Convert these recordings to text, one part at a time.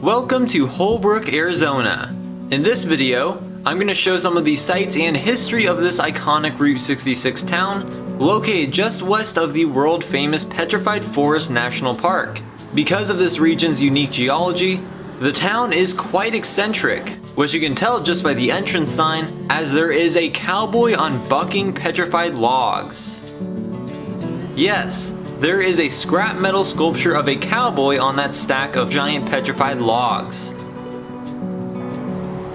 Welcome to Holbrook, Arizona. In this video, I'm going to show some of the sights and history of this iconic Route 66 town, located just west of the world-famous Petrified Forest National Park. Because of this region's unique geology, the town is quite eccentric, which you can tell just by the entrance sign, as there is a cowboy on bucking petrified logs. Yes, there is a scrap metal sculpture of a cowboy on that stack of giant petrified logs.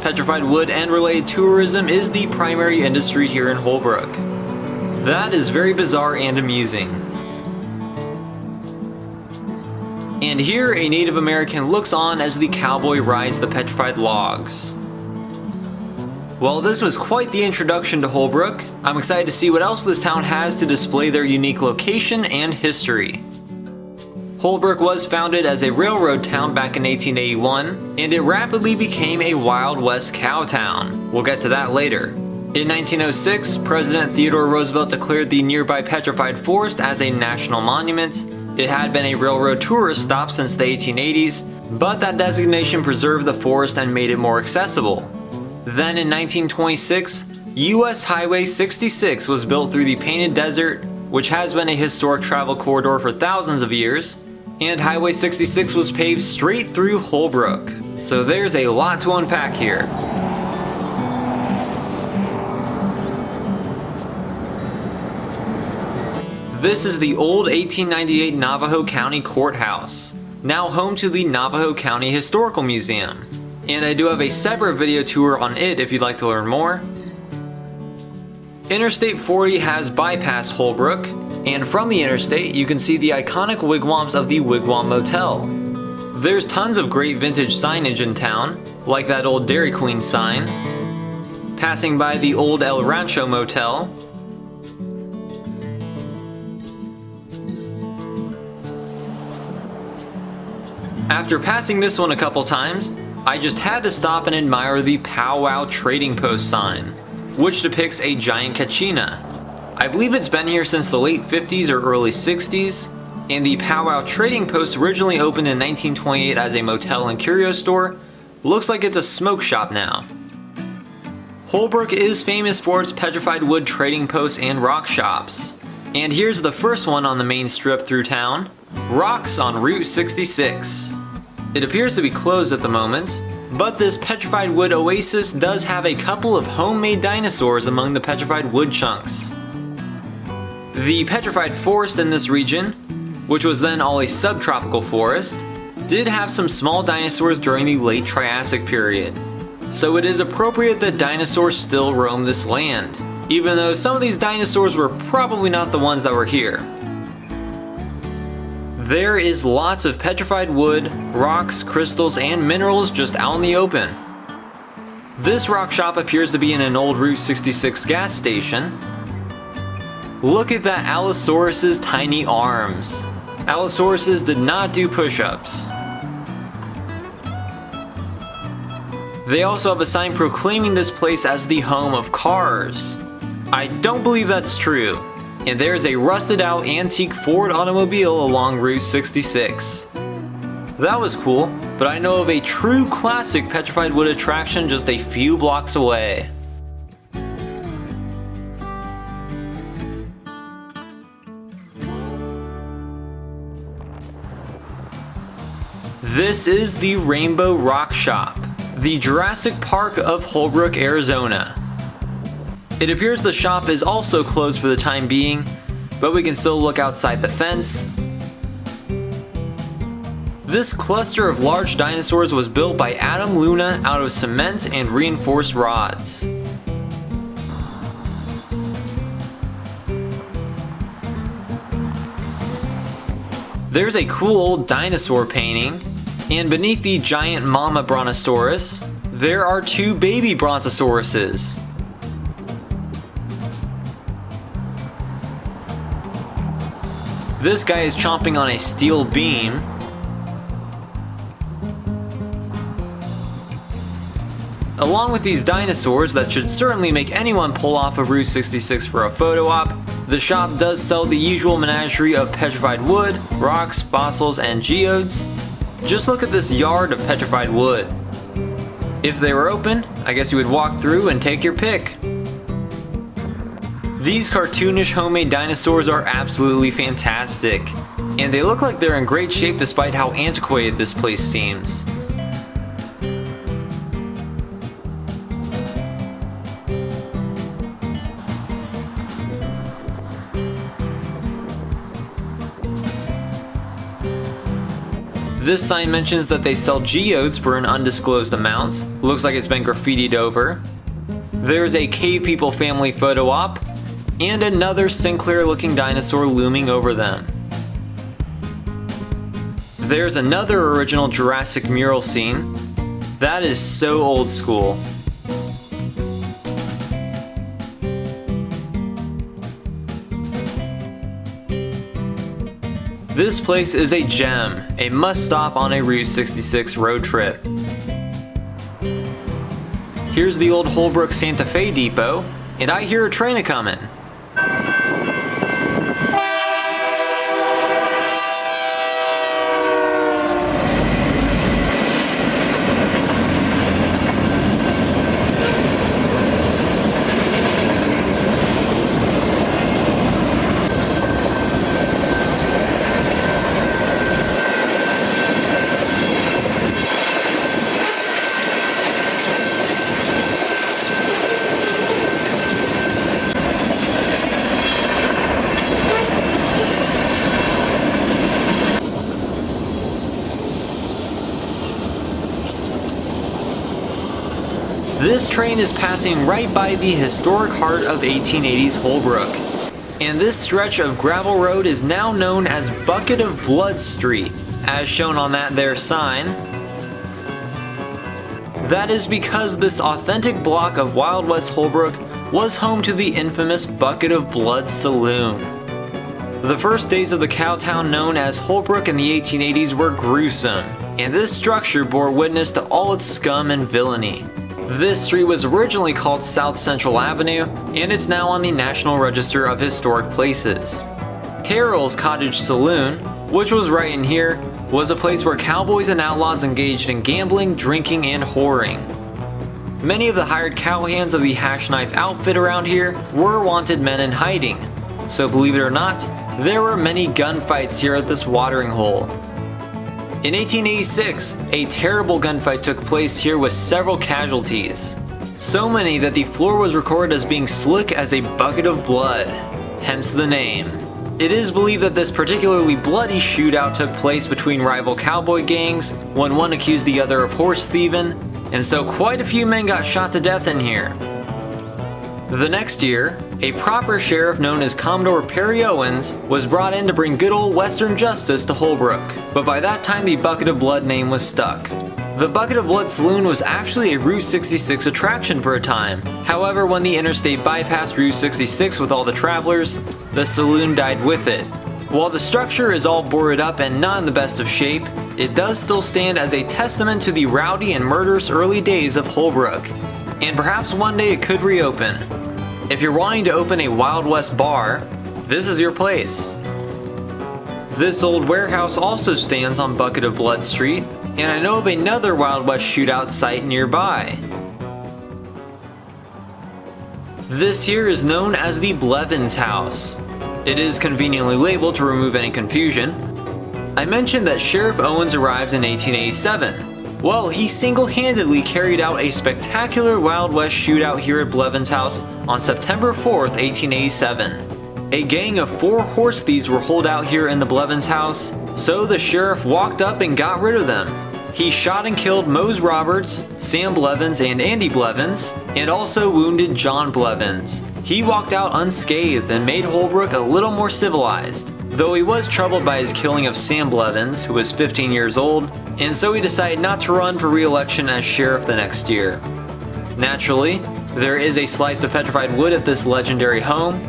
Petrified wood and related tourism is the primary industry here in Holbrook. That is very bizarre and amusing. And here a Native American looks on as the cowboy rides the petrified logs. Well, this was quite the introduction to Holbrook. I'm excited to see what else this town has to display their unique location and history. Holbrook was founded as a railroad town back in 1881, and it rapidly became a Wild West cow town. We'll get to that later. In 1906, President Theodore Roosevelt declared the nearby Petrified Forest as a national monument. It had been a railroad tourist stop since the 1880s, but that designation preserved the forest and made it more accessible. Then in 1926, US Highway 66 was built through the Painted Desert, which has been a historic travel corridor for thousands of years, and Highway 66 was paved straight through Holbrook. So there's a lot to unpack here. This is the old 1898 Navajo County Courthouse, now home to the Navajo County Historical Museum. And I do have a separate video tour on it if you'd like to learn more. Interstate 40 has bypassed Holbrook, and from the interstate you can see the iconic wigwams of the Wigwam Motel. There's tons of great vintage signage in town, like that old Dairy Queen sign, passing by the old El Rancho Motel, after passing this one a couple times, I just had to stop and admire the Powwow Trading Post sign, which depicts a giant kachina. I believe it's been here since the late 50s or early 60s, and the Powwow Trading Post originally opened in 1928 as a motel and curio store. Looks like it's a smoke shop now. Holbrook is famous for its petrified wood trading posts and rock shops. And here's the first one on the main strip through town, Rocks on Route 66. It appears to be closed at the moment, but this petrified wood oasis does have a couple of homemade dinosaurs among the petrified wood chunks. The petrified forest in this region, which was then all a subtropical forest, did have some small dinosaurs during the late Triassic period. So it is appropriate that dinosaurs still roam this land, even though some of these dinosaurs were probably not the ones that were here. There is lots of petrified wood, rocks, crystals, and minerals just out in the open. This rock shop appears to be in an old Route 66 gas station. Look at that Allosaurus's tiny arms. Allosauruses did not do push-ups. They also have a sign proclaiming this place as the home of cars. I don't believe that's true. And there's a rusted out antique Ford automobile along Route 66. That was cool, but I know of a true classic petrified wood attraction just a few blocks away. This is the Rainbow Rock Shop, the Jurassic Park of Holbrook, Arizona. It appears the shop is also closed for the time being, but we can still look outside the fence. This cluster of large dinosaurs was built by Adam Luna out of cement and reinforced rods. There's a cool old dinosaur painting, and beneath the giant Mama Brontosaurus, there are two baby Brontosauruses. This guy is chomping on a steel beam. Along with these dinosaurs that should certainly make anyone pull off of Route 66 for a photo op, the shop does sell the usual menagerie of petrified wood, rocks, fossils, and geodes. Just look at this yard of petrified wood. If they were open, I guess you would walk through and take your pick. These cartoonish homemade dinosaurs are absolutely fantastic, and they look like they're in great shape despite how antiquated this place seems. This sign mentions that they sell geodes for an undisclosed amount. Looks like it's been graffitied over. There's a Cave People family photo op, and another Sinclair looking dinosaur looming over them. There's another original Jurassic mural scene. That is so old school. This place is a gem, a must-stop on a Route 66 road trip. Here's the old Holbrook Santa Fe depot, and I hear a train a-comin'. This train is passing right by the historic heart of 1880s Holbrook, and this stretch of gravel road is now known as Bucket of Blood Street, as shown on that there sign. That is because this authentic block of Wild West Holbrook was home to the infamous Bucket of Blood Saloon. The first days of the cowtown known as Holbrook in the 1880s were gruesome, and this structure bore witness to all its scum and villainy. This street was originally called South Central Avenue, and it's now on the National Register of Historic Places. Terrell's Cottage Saloon, which was right in here, was a place where cowboys and outlaws engaged in gambling, drinking, and whoring. Many of the hired cowhands of the Hash Knife outfit around here were wanted men in hiding, so believe it or not, there were many gunfights here at this watering hole. In 1886, a terrible gunfight took place here with several casualties. So many that the floor was recorded as being slick as a bucket of blood, hence the name. It is believed that this particularly bloody shootout took place between rival cowboy gangs when one accused the other of horse thieving, and so quite a few men got shot to death in here. The next year, a proper sheriff known as Commodore Perry Owens was brought in to bring good old Western justice to Holbrook, but by that time the Bucket of Blood name was stuck. The Bucket of Blood Saloon was actually a Route 66 attraction for a time. However, when the interstate bypassed Route 66 with all the travelers, the saloon died with it. While the structure is all boarded up and not in the best of shape, it does still stand as a testament to the rowdy and murderous early days of Holbrook, and perhaps one day it could reopen. If you're wanting to open a Wild West bar, this is your place. This old warehouse also stands on Bucket of Blood Street, and I know of another Wild West shootout site nearby. This here is known as the Blevins House. It is conveniently labeled to remove any confusion. I mentioned that Sheriff Owens arrived in 1887. Well, he single-handedly carried out a spectacular Wild West shootout here at Blevins House on September 4th, 1887. A gang of 4 horse thieves were holed out here in the Blevins House, so the sheriff walked up and got rid of them. He shot and killed Mose Roberts, Sam Blevins, and Andy Blevins, and also wounded John Blevins. He walked out unscathed and made Holbrook a little more civilized, though he was troubled by his killing of Sam Blevins, who was 15 years old, and so he decided not to run for re-election as sheriff the next year. Naturally, there is a slice of petrified wood at this legendary home.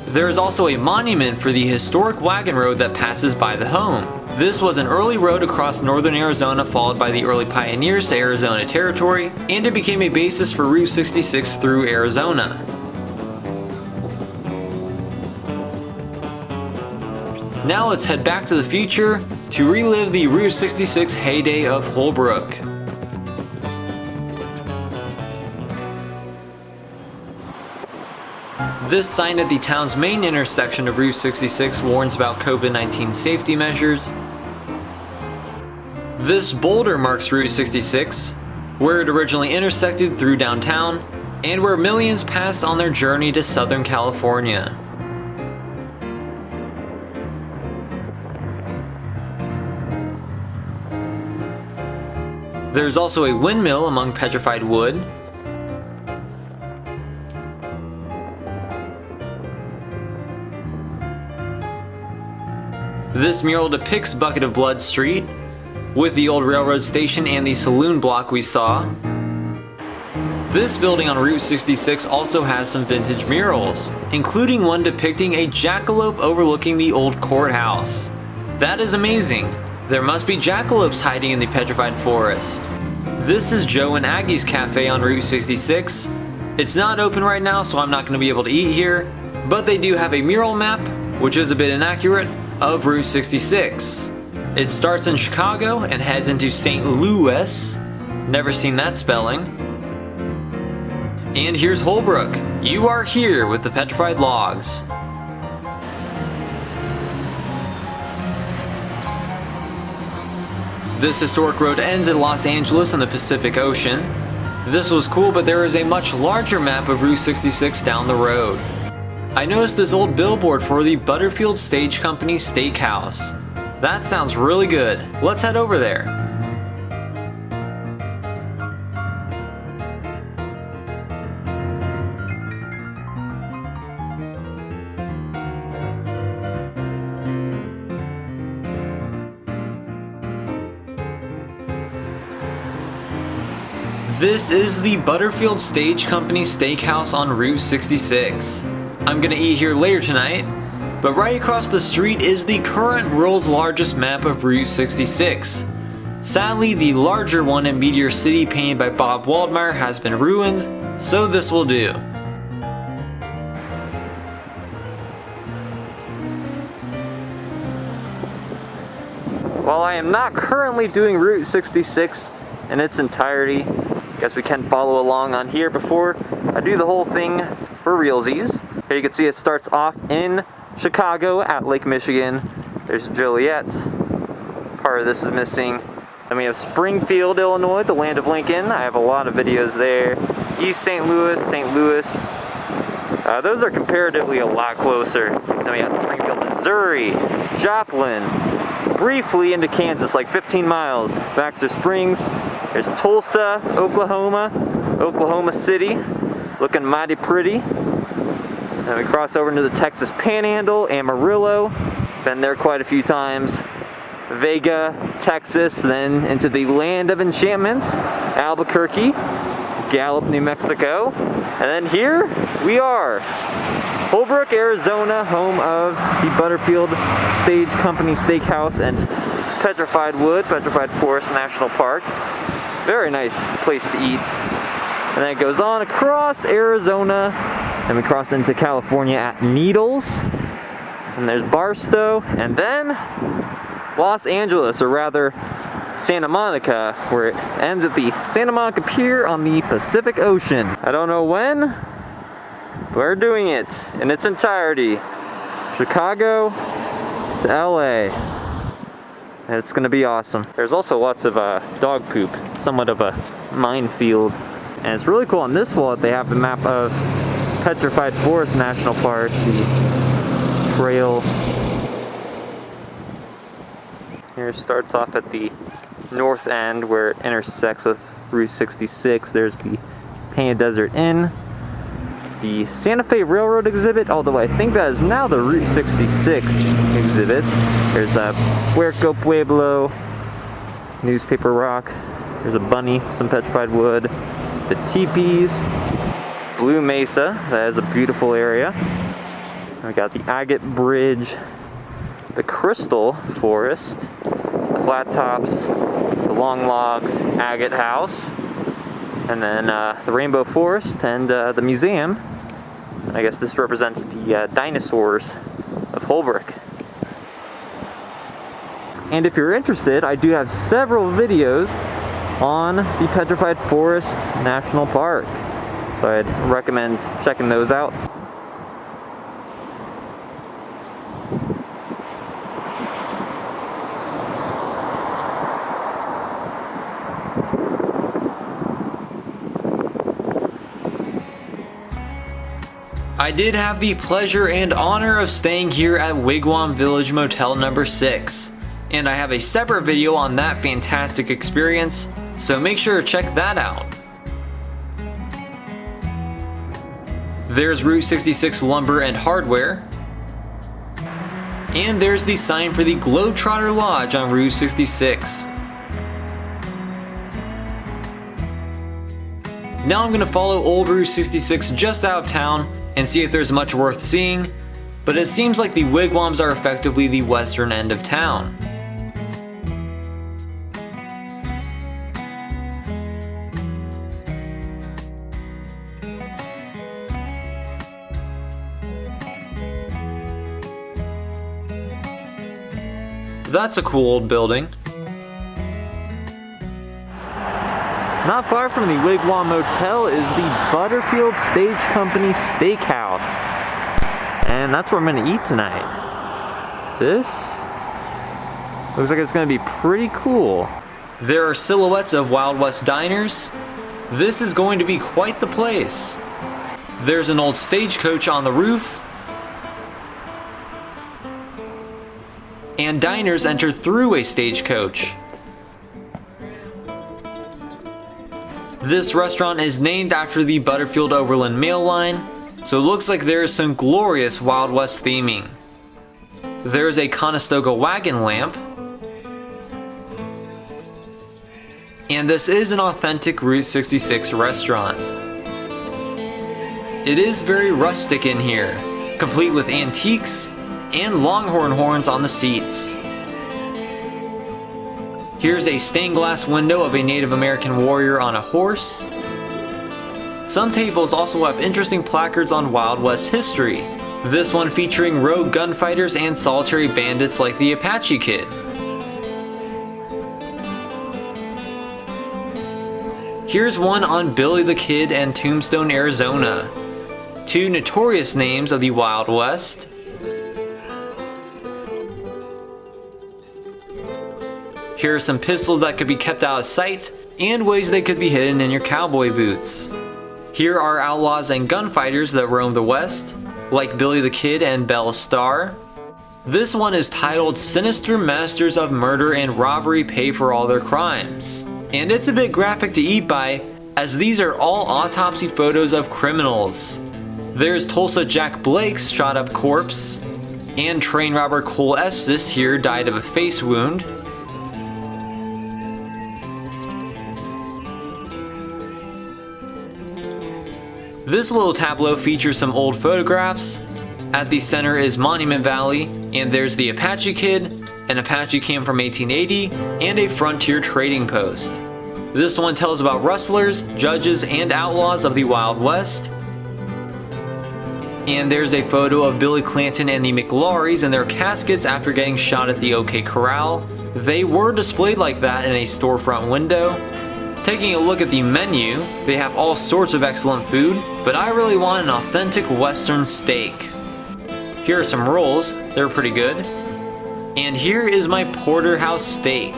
There is also a monument for the historic wagon road that passes by the home. This was an early road across northern Arizona followed by the early pioneers to Arizona Territory, and it became a basis for Route 66 through Arizona. Now let's head back to the future to relive the Route 66 heyday of Holbrook. This sign at the town's main intersection of Route 66 warns about COVID-19 safety measures. This boulder marks Route 66, where it originally intersected through downtown, and where millions passed on their journey to Southern California. There's also a windmill among Petrified Wood. This mural depicts Bucket of Blood Street, with the old railroad station and the saloon block we saw. This building on Route 66 also has some vintage murals, including one depicting a jackalope overlooking the old courthouse. That is amazing. There must be jackalopes hiding in the petrified forest. This is Joe and Aggie's Cafe on Route 66. It's not open right now, so I'm not going to be able to eat here, but they do have a mural map, which is a bit inaccurate, of Route 66. It starts in Chicago and heads into St. Louis. Never seen that spelling. And here's Holbrook. You are here with the petrified logs. This historic road ends in Los Angeles on the Pacific Ocean. This was cool, but there is a much larger map of Route 66 down the road. I noticed this old billboard for the Butterfield Stage Co Steakhouse. That sounds really good. Let's head over there. This is the Butterfield Stage Co Steakhouse on Route 66. I'm gonna eat here later tonight, but right across the street is the current world's largest map of Route 66. Sadly, the larger one in Meteor City painted by Bob Waldmeyer has been ruined, so this will do. While I am not currently doing Route 66 in its entirety, I guess we can follow along on here before I do the whole thing for realsies. Here you can see it starts off in Chicago at Lake Michigan. There's Joliet. Part of this is missing. Then we have Springfield, Illinois, the land of Lincoln. I have a lot of videos there. East St. Louis, St. Louis. Those are comparatively a lot closer. Then we got Springfield, Missouri, Joplin, briefly into Kansas, like 15 miles. Baxter Springs. There's Tulsa, Oklahoma, Oklahoma City, looking mighty pretty. Then we cross over into the Texas Panhandle, Amarillo, been there quite a few times. Vega, Texas, then into the land of enchantments, Albuquerque, Gallup, New Mexico, and then here we are, Holbrook, Arizona, home of the Butterfield Stage Co Steakhouse and Petrified Wood, Petrified Forest National Park. Very nice place to eat. And then it goes on across Arizona, and we cross into California at Needles, and there's Barstow, and then Los Angeles, or rather Santa Monica, where it ends at the Santa Monica Pier on the Pacific Ocean. I don't know when, but we're doing it in its entirety. Chicago to LA. And it's gonna be awesome. There's also lots of dog poop, somewhat of a minefield. And it's really cool on this wall, they have a map of Petrified Forest National Park, the trail. Here it starts off at the north end where it intersects with Route 66. There's the Painted Desert Inn, the Santa Fe Railroad exhibit, although I think that is now the Route 66 exhibit. There's Puerco Pueblo, Newspaper Rock. There's a bunny, some petrified wood, the teepees, Blue Mesa, that is a beautiful area. We got the Agate Bridge, the Crystal Forest, the Flat Tops, the Long Logs, Agate House, and then the Rainbow Forest and the museum. I guess this represents the dinosaurs of Holbrook. And if you're interested, I do have several videos on the Petrified Forest National Park. So I'd recommend checking those out. I did have the pleasure and honor of staying here at Wigwam Village Motel number 6, and I have a separate video on that fantastic experience, so make sure to check that out. There's Route 66 Lumber and Hardware, and there's the sign for the Globetrotter Lodge on Route 66. Now I'm going to follow old Route 66 just out of town and see if there's much worth seeing, but it seems like the wigwams are effectively the western end of town. That's a cool old building. Not far from the Wigwam Motel is the Butterfield Stage Company Steakhouse. And that's where I'm going to eat tonight. This looks like it's going to be pretty cool. There are silhouettes of Wild West diners. This is going to be quite the place. There's an old stagecoach on the roof. And diners enter through a stagecoach. This restaurant is named after the Butterfield Overland Mail Line, so it looks like there is some glorious Wild West theming. There is a Conestoga wagon lamp, and this is an authentic Route 66 restaurant. It is very rustic in here, complete with antiques and longhorn horns on the seats. Here's a stained glass window of a Native American warrior on a horse. Some tables also have interesting placards on Wild West history. This one featuring rogue gunfighters and solitary bandits like the Apache Kid. Here's one on Billy the Kid and Tombstone, Arizona, two notorious names of the Wild West. Here are some pistols that could be kept out of sight, and ways they could be hidden in your cowboy boots. Here are outlaws and gunfighters that roam the West, like Billy the Kid and Belle Starr. This one is titled Sinister Masters of Murder and Robbery Pay for All Their Crimes. And it's a bit graphic to eat by, as these are all autopsy photos of criminals. There's Tulsa Jack Blake's shot up corpse, and train robber Cole Estes here died of a face wound. This little tableau features some old photographs. At the center is Monument Valley, and there's the Apache Kid, an Apache camp from 1880, and a frontier trading post. This one tells about rustlers, judges, and outlaws of the Wild West. And there's a photo of Billy Clanton and the McLaurys in their caskets after getting shot at the OK Corral. They were displayed like that in a storefront window. Taking a look at the menu, they have all sorts of excellent food, but I really want an authentic Western steak. Here are some rolls, they're pretty good. And here is my porterhouse steak.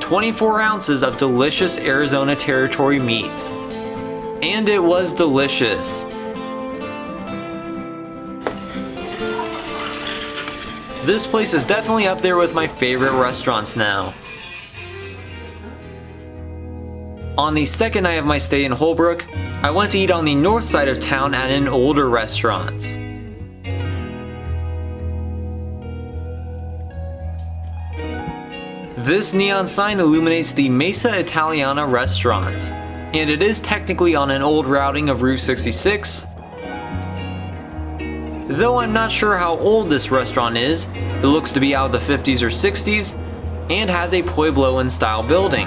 24 ounces of delicious Arizona Territory meat. And it was delicious. This place is definitely up there with my favorite restaurants now. On the second night of my stay in Holbrook, I went to eat on the north side of town at an older restaurant. This neon sign illuminates the Mesa Italiana restaurant, and it is technically on an old routing of Route 66. Though I'm not sure how old this restaurant is, it looks to be out of the 50s or 60s, and has a Puebloan style building.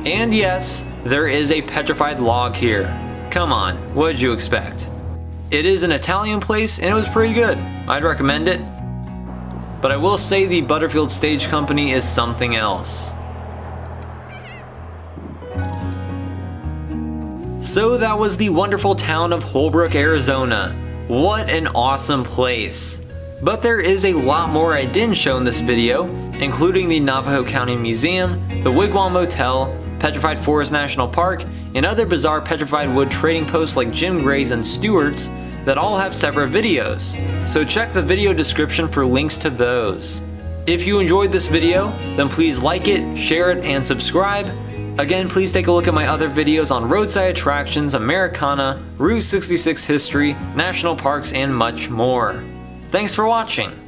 And yes, there is a petrified log here. Come on, what did you expect? It is an Italian place and it was pretty good. I'd recommend it. But I will say the Butterfield Stage Company is something else. So that was the wonderful town of Holbrook, Arizona. What an awesome place. But there is a lot more I didn't show in this video, including the Navajo County Museum, the Wigwam Motel, Petrified Forest National Park, and other bizarre petrified wood trading posts like Jim Gray's and Stewart's that all have separate videos. So check the video description for links to those. If you enjoyed this video, then please like it, share it, and subscribe. Again, please take a look at my other videos on roadside attractions, Americana, Route 66 history, national parks, and much more. Thanks for watching.